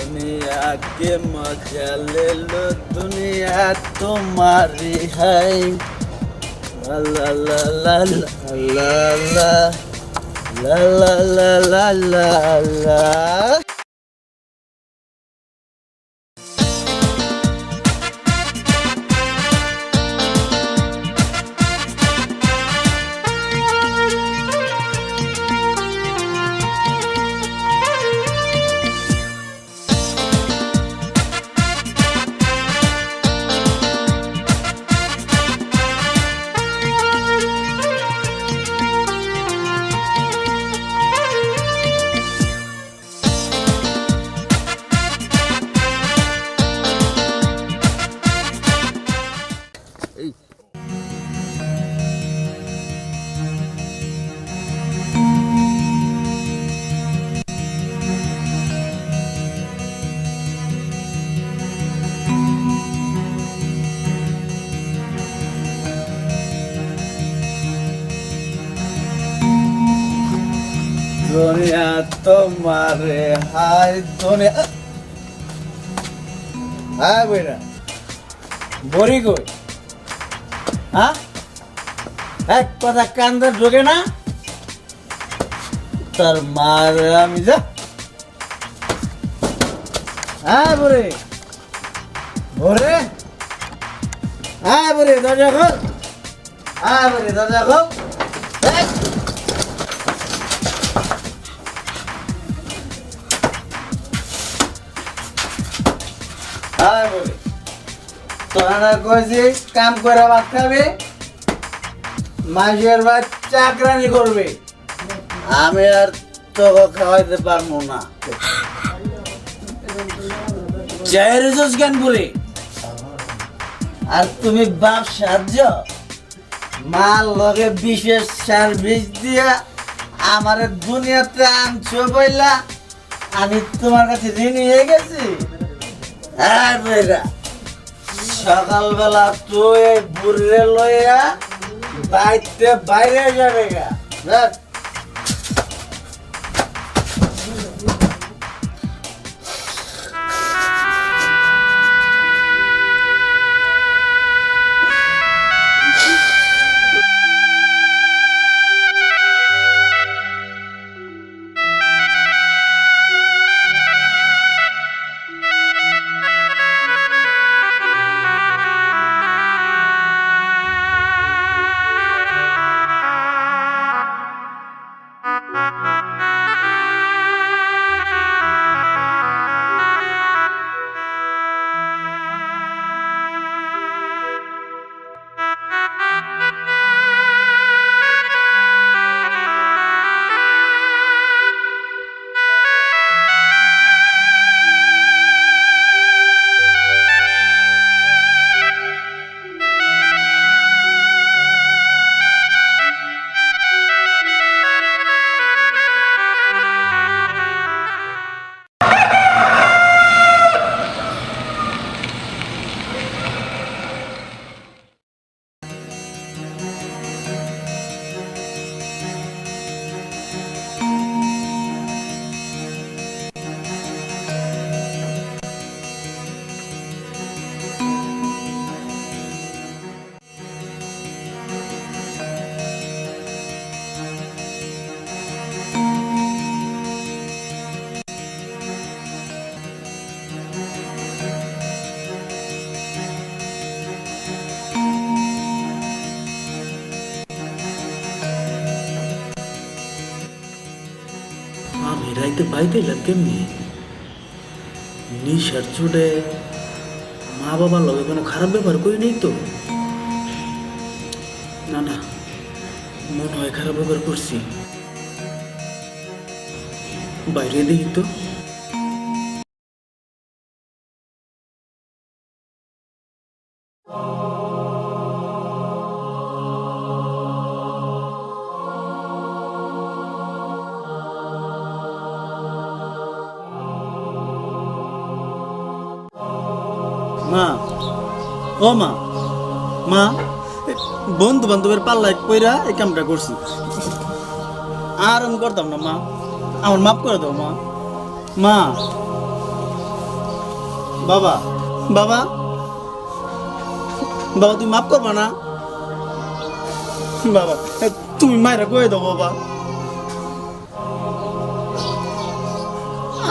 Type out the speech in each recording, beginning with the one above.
दुनिया के मजा ले लो दुनिया तुम्हारी है ला ला ला ला ला ला ला ला ला ला ला ला दुनिया तुम्हारे हाय दुनिया हाय बेटा बोरी कोई हाँ एक पता के अंदर ढुके ना तर मारा मिजा हाँ बोरे बोरे हाँ बोरे दरजा खोल हाँ बोरे दरजा खोल তোরা কইছি কাম করে ভাত খাবে মাসের ভাত চাকরানি করবে আমি আর তোকে খাওয়াইতে পারবো না চায়ের জুস কেন বলে আর তুমি বাপ সাহায্য মাল লগে বিশেষ সার্ভিস দিয়া আমার দুনিয়াতে আনছো বইলা আমি তোমার কাছে ঋণী হয়ে গেছি হ্যাঁ বেটা সকালবেলা তুই বুড়ে লইয়া বাইতে বাইরে যাবে গা রাইতে পাইতে কেমনি নিশার চুটে মা বাবার লগে কোনো খারাপ ব্যবহার করি নেই তো না না মনে হয় খারাপ ব্যবহার করছি বাইরে দেখি তো মা ও মা মা বন্ধু বান্ধবের পাল্লায় কইরা এই কামটা করছি আর আমি করতাম না মা আমার মাফ করে দাও মা মা বাবা বাবা বাবা তুমি মাফ করবা না বাবা তুমি মায়েরা কয়ে দাও বাবা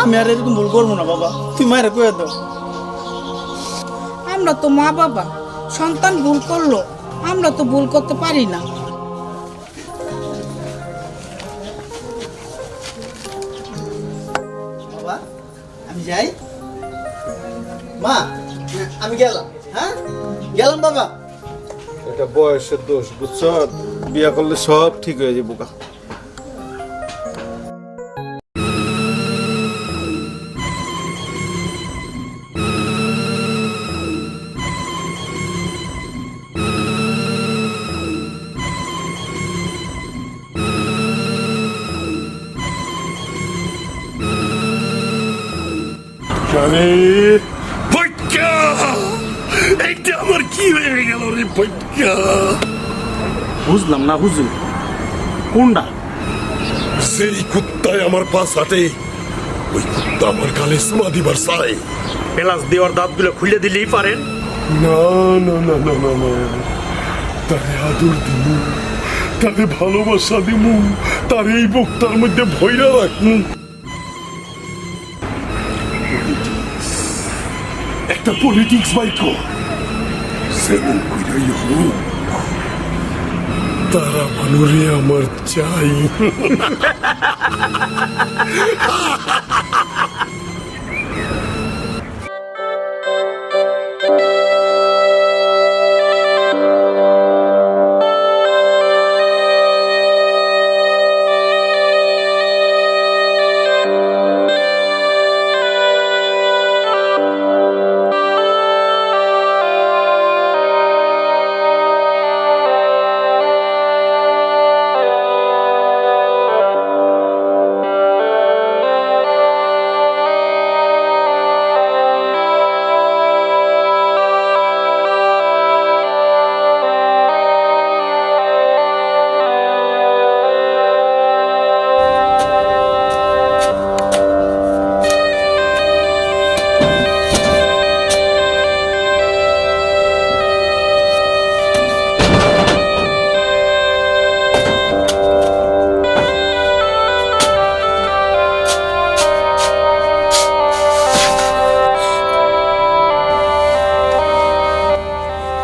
আমি আর এরকম ভুল করবো না বাবা তুমি মায়েরা কয়ে দাও আমরা তো মা বাবা, সন্তান ভুল করলো আমরা তো ভুল করতে পারি না। বাবা আমি যাই মা আমি গেলাম হ্যাঁ গেলাম বাবা এটা বয়সের দোষ বুঝছ বিয়া করলে সব ঠিক হয়ে যাবো গা আরে পৈক্যা এইটা আমার কি হয়ে গেল রে পৈক্যা বুঝলাম না হুজুর, কোনটা? সেই কুত্তায় আমার পাশ হাঁটে ওই কুত্তা আমার গালে সুমা দিবার চাই। পেলাস দেওয়ার দাঁতগুলো খুলে দিলেই পারেন। না না না না না না তারে আদর দিমু, তারে ভালোবাসা দিমু, তার এই বক্তার মধ্যে ভয়রা রাখমু। একটা পলিটিক্স বাইকো সেমন কইরাই হোক তারা মানুরে আমার চাই।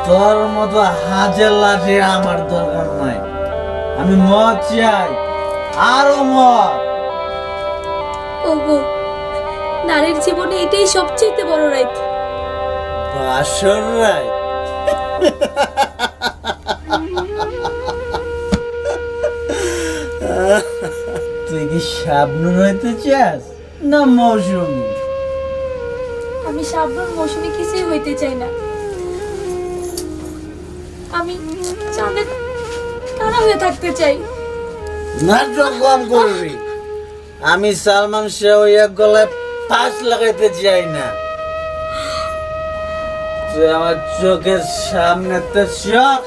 তোর মতো হাজার লাঠি আমার দরকার নাই আমি মদ চাই আরো মদ ওগো, নারীর জীবনে এটাই সবচেয়ে বড় রাইত। বাসর রায় তুই কি শাবনূর হইতে চাস না মৌসুমী? আমি শাবনূর মৌসুমী কিছুই হইতে চাই না, আমি চাঁদের তারা হয়ে থাকতে চাই। নাটক কম করবি আমি সালমান শাহ হইয়া গলায় ফাঁস লাগাইতে চাই না তুই আমার চোখের সামনে তো চোখ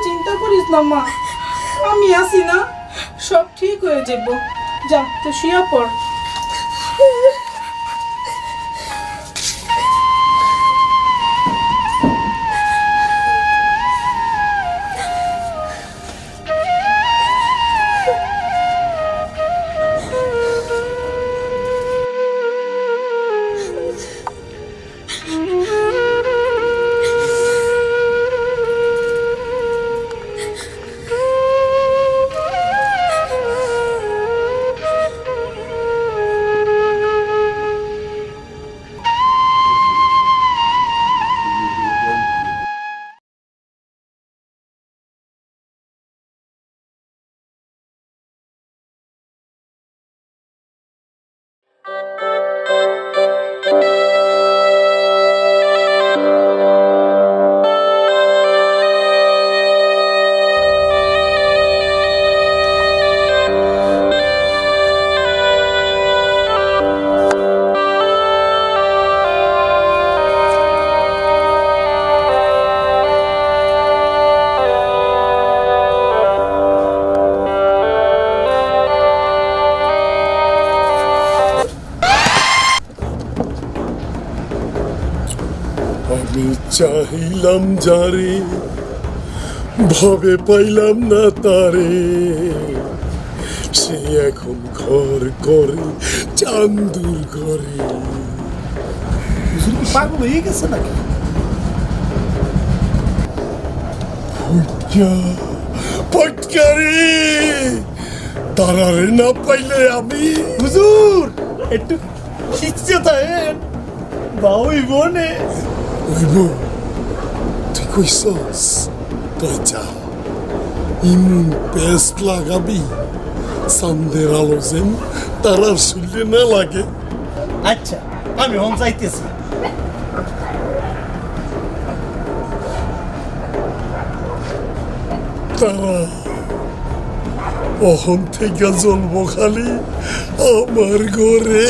চিন্তা করিস না মা, আমি আছি না, সব ঠিক হয়ে যাবো। যা তো শুয়ে পড়। চাহিলাম যারে ভবে পাইলাম না তারে, সে এখন ঘর করে চান্দুর ঘরে। পাগল হয়ে গেছে নাকি? পটকারে তারারে না পাইলে আমি হুজুর একটু শিখছে তাই বাউই বনে হইব। তুই কইসস তুই যা, ইমুন পেস্ট লাগাবি, চান্দের আলো যেন তারার শুনলে না লাগে। আচ্ছা আমি হন যাইতেছি। তারা অহন থেকে জ্বলব খালি আমার ঘরে।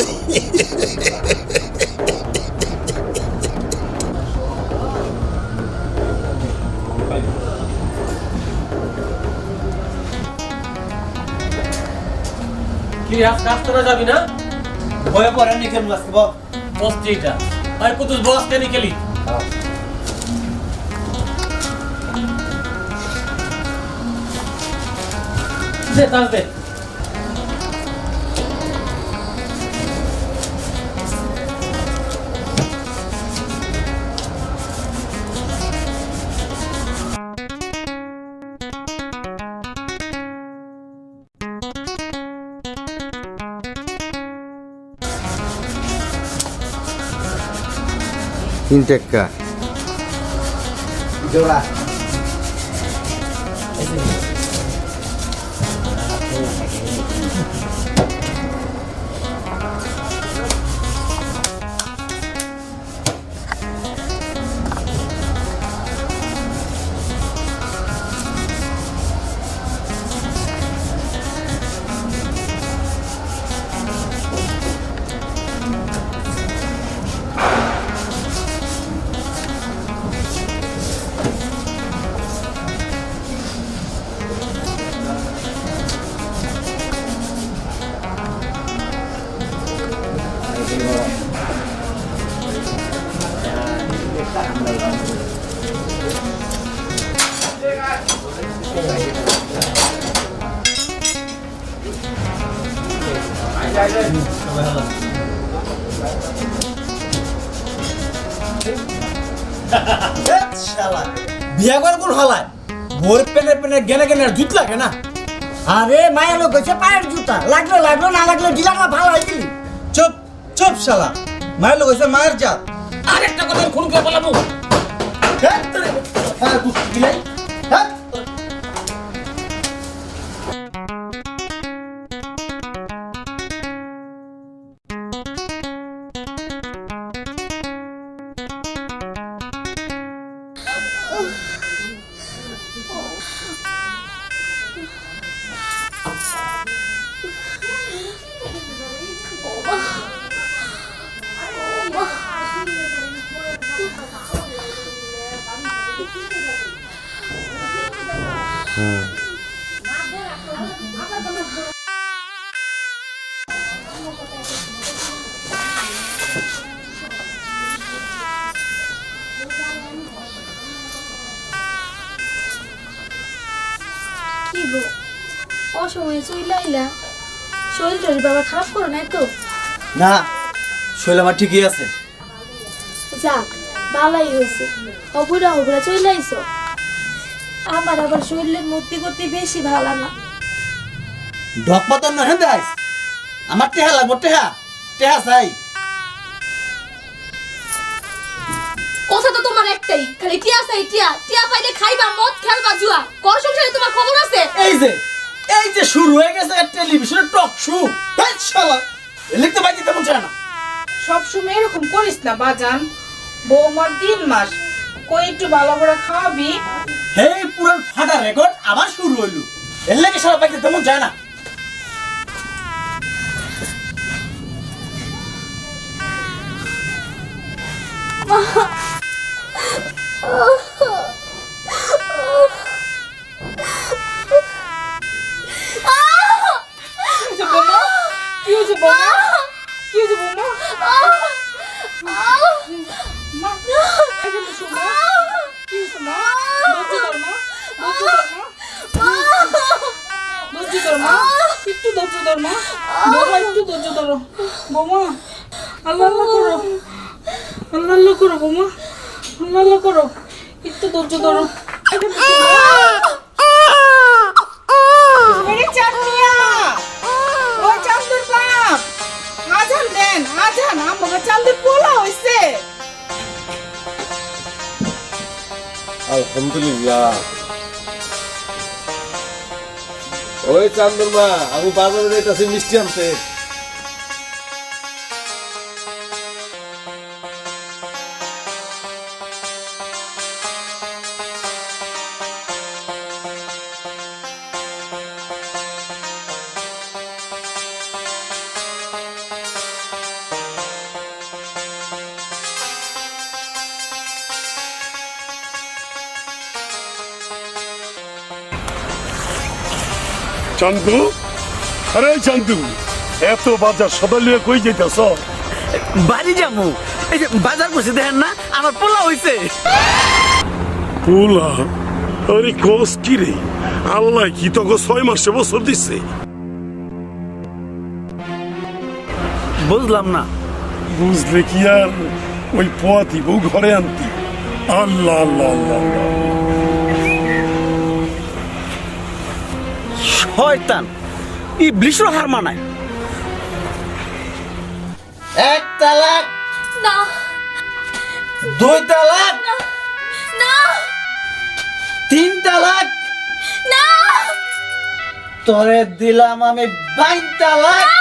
কি আজ কাজ করা যাবি না? ভয়ে পড়ে নিখেল আজকে বল। বসছি এটা ভাই কুতুস বস কে নিকেলি দে তাস দে। তিন টাকা জোড়া শালা বিয়া করে কোন হালায় ভোর পেনে পেনে গেনে গেনে জুত লাগে না। আরে মায়া লোক হচ্ছে পায়ের জুতা, লাগলো লাগলো না লাগলো দিলাম না, ভালো হয়ে গেলি। চুপ চুপ শালা, মায়ের লোক হয়েছে মায়ের জাত। আরেকটা কথা খুন করে বলাবো। হ্যাঁ তোরে হ্যাঁ তুই দিলাই হ্যাঁ কি গো অসময়ে চইলাইলা, শরীর টরীর বাবা খারাপ করো নাই তো? না শৈল আমার ঠিকই আছে। যাক ভালাই হয়েছে, অবুরা অবুরা চইলাইছ। আমার আবার শরীরের মূর্তি করতে বেশি ভালো না। ঢক পাতন না হেন দেখাইস, আমার টেহা লাগবো, টেহা টেহা চাই। কথা তো তোমার একটাই, খালি টিয়া চাই টিয়া, টিয়া পাইলে খাইবা মদ খেলবা জুয়া, ঘর সংসারে তোমার খবর আছে? এই যে শুরু হয়ে গেছে টেলিভিশনের টক শো। শালা লিখতে পাইতে তেমন চায় না। সব সময় এরকম করিস না বাজান, বৌমার 3 মাস, কই একটু ভালো করে খাওয়াবি। হে পুরান ফাটা রেকর্ড আবার শুরু হইলো, এর লাগে শালা পাইতে তেমন যায় না। কি হয়েছে বৌমা? কি হয়েছে বৌমা? মা, এই যে শোনো। ধর মা, বৌমা একটু ধৈর্য ধরো। বৌমা আল্লাহ আল্লাহ করো, আল্লাহ আল্লাহ করো বৌমা, আল্লাহ আল্লাহ করো, একটু ধৈর্য ধরো। আজান দেন, আজান, আমাকে চাঁদের পোলা হইছে। আলহামদুলিল্লাহ। ওই চান্দুর মা, আমি বাজারে যাইতাছি মিষ্টি আনতে। চান্দু, আরে চান্দু, এত বাজার সবাই লিয়ে কই যাইতাছ? বাড়ি যাবো, এই যে বাজার করছে দেখেন না, আমার পোলা হইছে। পোলা? আরে কোস কি রে? আল্লাহ কি তোকে 6 মাসে বছর দিচ্ছে? বুঝলাম না। বুঝলে কি আর ওই পোয়াতি বউ ঘরে আনতি? আল্লাহ আল্লাহ আল্লাহ আল্লাহ। শয়তান, ইবলিশ হার মানায়। 1 তালাক, না 2 তালাক, না 3 তালাক, না তোরে দিলাম আমি 22 তালাক।